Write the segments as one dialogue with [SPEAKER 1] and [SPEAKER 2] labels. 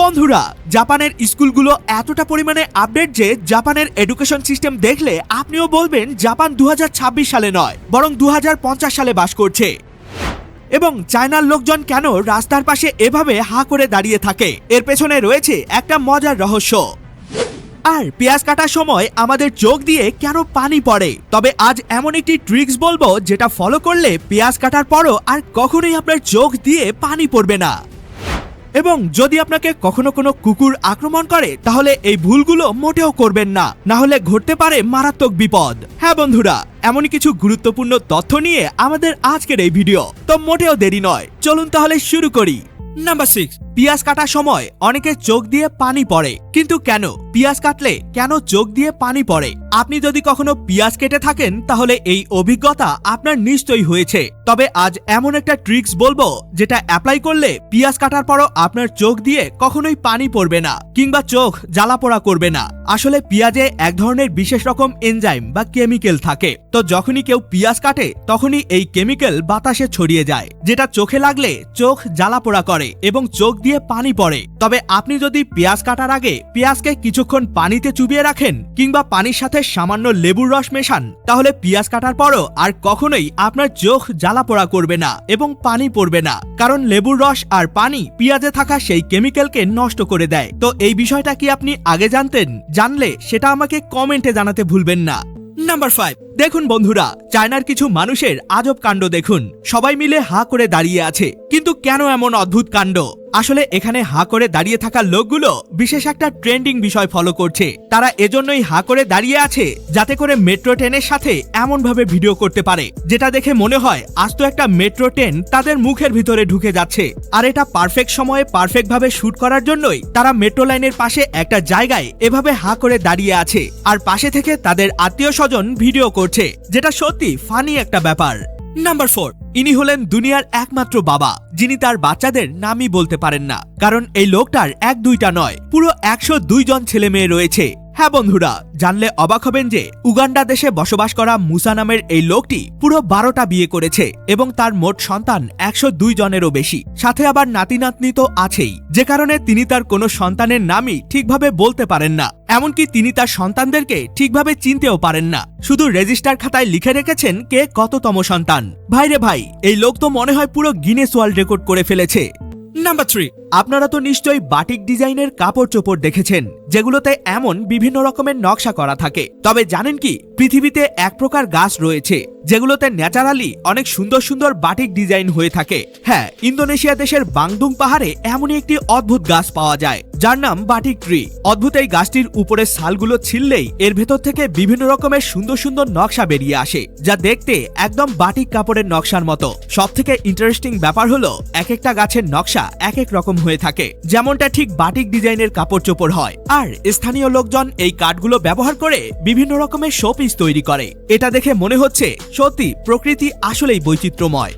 [SPEAKER 1] বন্ধুরা, জাপানের স্কুলগুলো এতটা পরিমাণে আপডেট যে জাপানের এডুকেশন সিস্টেম দেখলে আপনিও বলবেন জাপান 2026 সালে নয় বরং 2050 সালে বাস করছে। এবং চায়নার লোকজন কেন রাস্তার পাশে এভাবে হা করে দাঁড়িয়ে থাকে, এর পেছনে রয়েছে একটা মজার রহস্য। আর পেঁয়াজ কাটার সময় আমাদের চোখ দিয়ে কেন পানি পড়ে, তবে আজ এমন একটি ট্রিক্স বলবো যেটা ফলো করলে পেঁয়াজ কাটার পরও আর কখনোই আপনার চোখ দিয়ে পানি পড়বে না। এবং যদি আপনাকে কখনো কোনো কুকুর আক্রমণ করে তাহলে এই ভুলগুলো মোটেও করবেন না, না হলে ঘটতে পারে মারাত্মক বিপদ। হ্যাঁ বন্ধুরা, এমনই কিছু গুরুত্বপূর্ণ তথ্য নিয়ে আমাদের আজকের এই ভিডিও, তো মোটেও দেরি নয়, চলুন তাহলে শুরু করি। নাম্বার 6, পেঁয়াজ কাটার সময় অনেকের চোখ দিয়ে পানি পড়ে। কিন্তু কেন? পেঁয়াজ কাটলে কেন চোখ দিয়ে পানি পড়ে? আপনি যদি কখনো পেঁয়াজ কেটে থাকেন তাহলে এই অভিজ্ঞতা আপনার নিশ্চয়ই হয়েছে। তবে আজ এমন একটা ট্রিক্স বলবো যেটা অ্যাপ্লাই করলে পেঁয়াজ কাটার পরও আপনার চোখ দিয়ে কখনোই পানি পড়বে না কিংবা চোখ জ্বালাপোড়া করবে না। আসলে পেঁয়াজে এক ধরনের বিশেষ রকম এনজাইম বা কেমিক্যাল থাকে, তো যখনই কেউ পেঁয়াজ কাটে তখনই এই কেমিক্যাল বাতাসে ছড়িয়ে যায়, যেটা চোখে লাগলে চোখ জ্বালাপোড়া করে এবং চোখ দিয়ে পানি পড়ে। তবে আপনি যদি পেঁয়াজ কাটার আগে পেঁয়াজকে কিছুক্ষণ পানিতে চুবিয়ে রাখেন কিংবা পানির সাথে সামান্য লেবুর রস মেশান, তাহলে পেঁয়াজ কাটার পরও আর কখনোই আপনার চোখ জ্বালাপোড়া করবে না এবং পানি পড়বে না, কারণ লেবুর রস আর পানি পেঁয়াজে থাকা সেই কেমিক্যালকে নষ্ট করে দেয়। তো এই বিষয়টা কি আপনি আগে জানতেন? জানলে সেটা আমাকে কমেন্টে জানাতে ভুলবেন না। নাম্বার 5, দেখুন বন্ধুরা, চায়নার কিছু মানুষের আজব কাণ্ড দেখুন। সবাই মিলে হা করে দাঁড়িয়ে আছে, কিন্তু কেন এমন অদ্ভুত কাণ্ড? আসলে এখানে হা করে দাঁড়িয়ে থাকা লোকগুলো বিশেষ একটা ট্রেন্ডিং বিষয় ফলো করছে। তারা এজন্যই হা করে দাঁড়িয়ে আছে যাতে করে মেট্রো ট্রেনের সাথে এমন ভাবে ভিডিও করতে পারে যেটা দেখে মনে হয় আজ তো একটা মেট্রো ট্রেন তাদের মুখের ভিতরে ঢুকে যাচ্ছে। আর এটা পারফেক্ট সময়ে পারফেক্ট ভাবে শুট করার জন্যই তারা মেট্রো লাইনের পাশে একটা জায়গায় এভাবে হা করে দাঁড়িয়ে আছে আর পাশে থেকে তাদের আত্মীয় স্বজন ভিডিও করছে, যেটা সত্যি ফানি একটা ব্যাপার। নাম্বার 4, ইনি হলেন দুনিয়ার একমাত্র বাবা যিনি তার বাচ্চাদের নামই বলতে পারেন না, কারণ এই লোকটার 1-2টা নয়, পুরো 102 জন ছেলে মেয়ে রয়েছে। হ্যাঁ বন্ধুরা, জানলে অবাক হবেন যে উগান্ডা দেশে বসবাস করা মুসা নামের এই লোকটি পুরো 12টা বিয়ে করেছে এবং তার মোট সন্তান 102 জনেরও বেশি, সাথে আবার নাতি নাতনি তো আছেই, যে কারণে তিনি তার কোনো সন্তানের নামই ঠিকভাবে বলতে পারেন না। এমনকি তিনি তার সন্তানদেরকে ঠিকভাবে চিনতেও পারেন না, শুধু রেজিস্টার খাতায় লিখে রেখেছেন কে কততম সন্তান। ভাইরে ভাই, এই লোক তো মনে হয় পুরো গিনেস ওয়ার্ল্ড রেকর্ড করে ফেলেছে। নাম্বার 3, আপনারা তো নিশ্চয়ই বাটিক ডিজাইনের কাপড় চোপড় দেখেছেন যেগুলোতে এমন বিভিন্ন রকমের নকশা করা থাকে। তবে জানেন কি, পৃথিবীতে এক প্রকার গাছ রয়েছে যেগুলোতে ন্যাচারালি অনেক সুন্দর সুন্দর বাটিক ডিজাইন হয়ে থাকে। হ্যাঁ, ইন্দোনেশিয়া দেশের বাংদুং পাহাড়ে এমনই একটি অদ্ভুত গাছ পাওয়া যায় যার নাম বাটিক ট্রি। অদ্ভুত এই গাছটির উপরে ছালগুলো ছিললেই এর ভেতর থেকে বিভিন্ন রকমের সুন্দর সুন্দর নকশা বেরিয়ে আসে, যা দেখতে একদম বাটিক কাপড়ের নকশার মতো। সব থেকে ইন্টারেস্টিং ব্যাপার হলো এক একটা গাছের নকশা এক এক রকম হয়ে থাকে, যেমনটা ঠিক বাটিক ডিজাইনের কাপড় চোপড় হয়। আর স্থানীয় লোকজন এই কাঠগুলো ব্যবহার করে বিভিন্ন রকমের শোপিস তৈরি করে। এটা দেখে মনে হচ্ছে সত্যি প্রকৃতি আসলেই বৈচিত্র্যময়।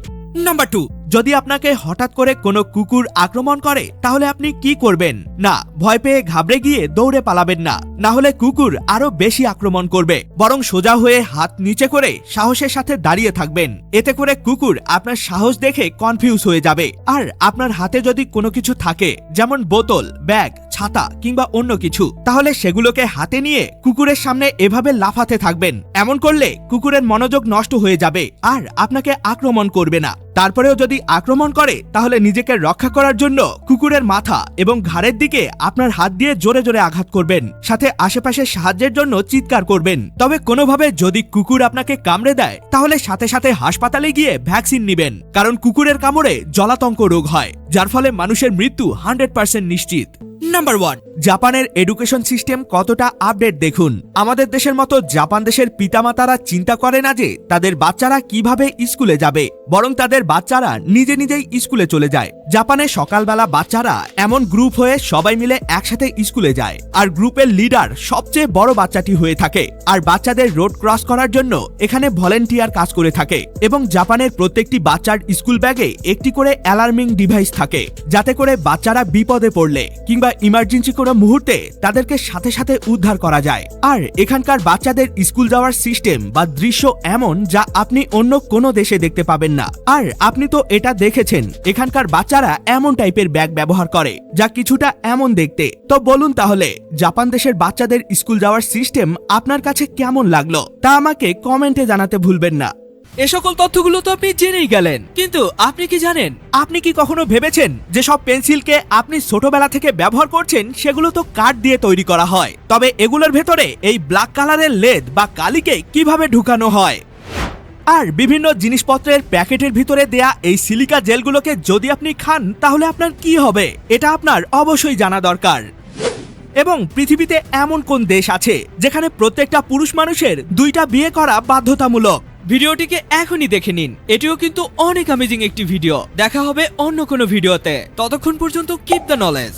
[SPEAKER 1] নাম্বার 2, যদি আপনাকে হঠাৎ করে কোনো কুকুর আক্রমণ করে তাহলে আপনি কি করবেন? না, ভয় পেয়ে ঘাবড়ে গিয়ে দৌড়ে পালাবেন না, না হলে কুকুর আরো বেশি আক্রমণ করবে। বরং সোজা হয়ে হাত নিচে করে সাহসের সাথে দাঁড়িয়ে থাকবেন। এতে করে কুকুর আপনার সাহস দেখে কনফিউজ হয়ে যাবে। আর আপনার হাতে যদি কোনো কিছু থাকে, যেমন বোতল, ব্যাগ, ছাতা কিংবা অন্য কিছু, তাহলে সেগুলোকে হাতে নিয়ে কুকুরের সামনে এভাবে লাফাতে থাকবেন। এমন করলে কুকুরের মনোযোগ নষ্ট হয়ে যাবে আর আপনাকে আক্রমণ করবে না। তারপরেও যদি আক্রমণ করে তাহলে নিজেকে রক্ষা করার জন্য কুকুরের মাথা এবং ঘাড়ের দিকে আপনার হাত দিয়ে জোরে জোরে আঘাত করবেন, সাথে আশেপাশে সাহায্যের জন্য চিৎকার করবেন। তবে কোনোভাবে যদি কুকুর আপনাকে কামড়ে দেয় তাহলে সাথে সাথে হাসপাতালে গিয়ে ভ্যাকসিন নেবেন, কারণ কুকুরের কামড়ে জলাতঙ্ক রোগ হয় যার ফলে মানুষের মৃত্যু 100% নিশ্চিত। নাম্বার 1, জাপানের এডুকেশন সিস্টেম কতটা আপডেট দেখুন। আমাদের দেশের মতো জাপান দেশের পিতামাতারা চিন্তা করে না যে তাদের বাচ্চারা কিভাবে স্কুলে যাবে, বরং তাদের বাচ্চারা নিজে নিজেই স্কুলে চলে যায়। জাপানে সকালবেলা বাচ্চারা এমন গ্রুপ হয়ে সবাই মিলে একসাথে স্কুলে যায়, আর গ্রুপের লিডার সবচেয়ে বড় বাচ্চাটি হয়ে থাকে। আর বাচ্চাদের রোড ক্রস করার জন্য এখানে ভলেন্টিয়ার কাজ করে থাকে। এবং জাপানের প্রত্যেকটি বাচ্চার স্কুল ব্যাগে একটি করে অ্যালার্মিং ডিভাইস থাকে, যাতে করে বাচ্চারা বিপদে পড়লে কিংবা ইমার্জেন্সি কোনো মুহূর্তে তাদেরকে সাথে সাথে উদ্ধার করা যায়। আর এখানকার বাচ্চাদের স্কুল যাওয়ার সিস্টেম বা দৃশ্য এমন যা আপনি অন্য কোনো দেশে দেখতে পাবেন না। আর আপনি তো এটা দেখেছেন, এখানকার বাচ্চারা এমন টাইপের ব্যাগ ব্যবহার করে যা কিছুটা এমন দেখতে। তো বলুন তাহলে জাপান দেশের বাচ্চাদের স্কুল যাওয়ার সিস্টেম আপনার কাছে কেমন লাগলো তা আমাকে কমেন্টে জানাতে ভুলবেন না।
[SPEAKER 2] এ সকল তথ্যগুলো তো আপনি জেনেই গেলেন, কিন্তু আপনি কি জানেন,
[SPEAKER 1] আপনি কি কখনো ভেবেছেন যে সব পেন্সিলকে আপনি ছোটবেলা থেকে ব্যবহার করছেন সেগুলো তো কাঠ দিয়ে তৈরি করা হয়, তবে এগুলোর ভেতরে এই ব্ল্যাক কালারের লেদ বা কালিকে কিভাবে ঢুকানো হয়? আর বিভিন্ন জিনিসপত্রের প্যাকেটের ভিতরে দেয়া এই সিলিকা জেলগুলোকে যদি আপনি খান তাহলে আপনার কি হবে, এটা আপনার অবশ্যই জানা দরকার। এবং পৃথিবীতে এমন কোন দেশ আছে যেখানে প্রত্যেকটা পুরুষ মানুষের 2টা বিয়ে করা বাধ্যতামূলক?
[SPEAKER 2] ভিডিওটিকে এখনই দেখে নিন, এটিও কিন্তু অনেক অ্যামেজিং একটি ভিডিও। দেখা হবে অন্য কোনো ভিডিওতে, ততক্ষণ পর্যন্ত কিপ দ্য নলেজ।